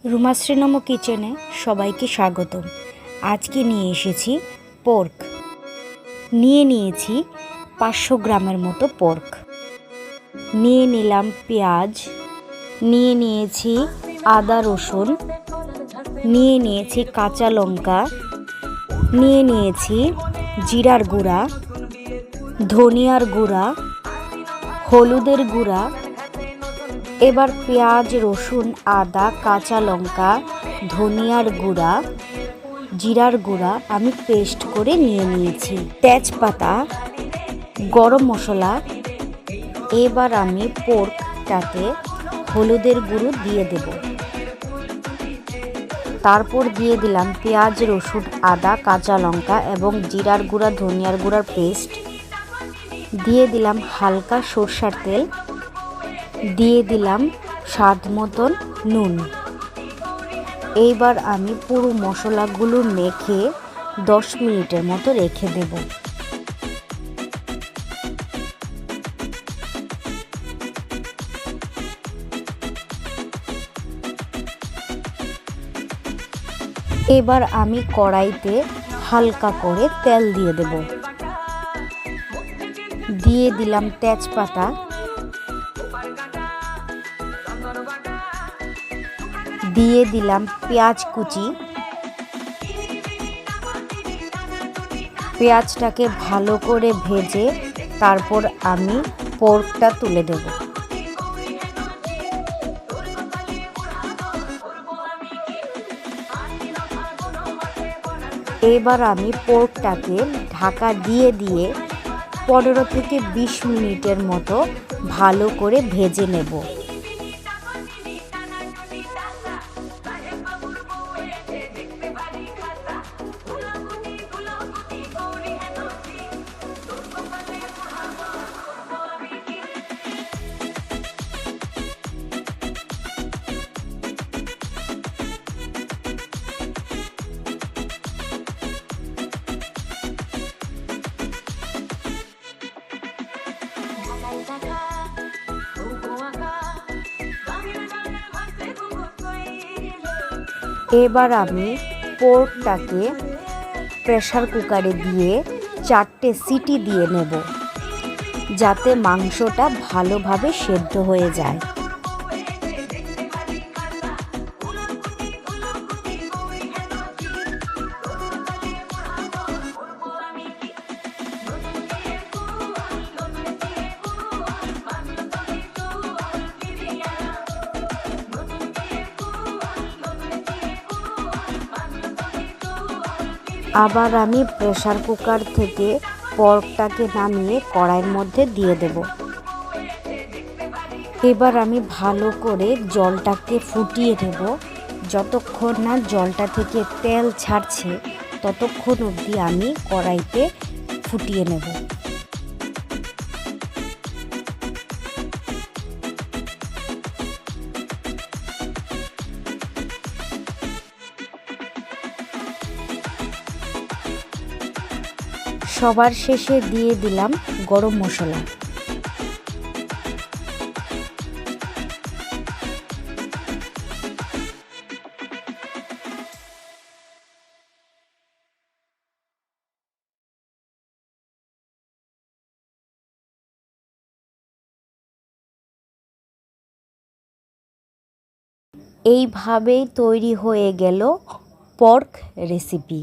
রুমাশ্রী নমো কিচেনে সবাইকে স্বাগতম। আজকে নিয়ে এসেছি পোর্ক। নিয়েছি 500 গ্রামের মতো পোর্ক। নিয়ে নিলাম পেঁয়াজ, নিয়েছি আদা রসুন, নিয়েছি কাঁচা লঙ্কা, নিয়েছি জিরার গুঁড়া, ধনিয়ার গুঁড়া, হলুদের গুঁড়া। এবার পেঁয়াজ, রসুন, আদা, কাঁচা লঙ্কা, ধনিয়ার গুঁড়া, জিরার গুঁড়া আমি পেস্ট করে নিয়েছি। তেজপাতা, গরম মশলা। এবার আমি পোর্কটাতে হলুদের গুঁড়ো দিয়ে দেব। তারপর দিয়ে দিলাম পেঁয়াজ, রসুন, আদা, কাঁচা লঙ্কা এবং জিরার গুঁড়া, ধনিয়ার গুঁড়ার পেস্ট। দিয়ে দিলাম হালকা সরষের তেল, দিয়ে দিলাম স্বাদ মতন নুন। এইবার আমি পুরো মশলাগুলো মেখে 10 মিনিটের মতো রেখে দেব। এবার আমি কড়াইতে হালকা করে তেল দিয়ে দেব। দিয়ে দিলাম তেজপাতা, দিয়ে দিলাম পেঁয়াজ কুচি। পেঁয়াজটাকে ভালো করে ভেজে তারপর আমি পোর্কটা তুলে দেব। এবার আমি পোর্কটাকে ঢাকা দিয়ে 15 থেকে 20 মিনিটের মতো ভালো করে ভেজে নেব। এবার আমি পোর্কটাকে প্রেসার কুকারে দিয়ে 4টে সিটি দিয়ে নেব, যাতে মাংসটা ভালোভাবে সেদ্ধ হয়ে যায়। আবার আমি প্রেসার কুকার থেকে পোর্কটাকে নামিয়ে কড়াইয়ের মধ্যে দিয়ে দেব। এবার আমি ভালো করে জলটাকে ফুটিয়ে নেব। যতক্ষণ না জলটা থেকে তেল ছাড়ছে ততক্ষণ অবধি আমি কড়াইতে ফুটিয়ে নেব। সবার শেষে দিয়ে দিলাম গরম মশলা। এইভাবেই তৈরি হয়ে গেল পোর্ক রেসিপি।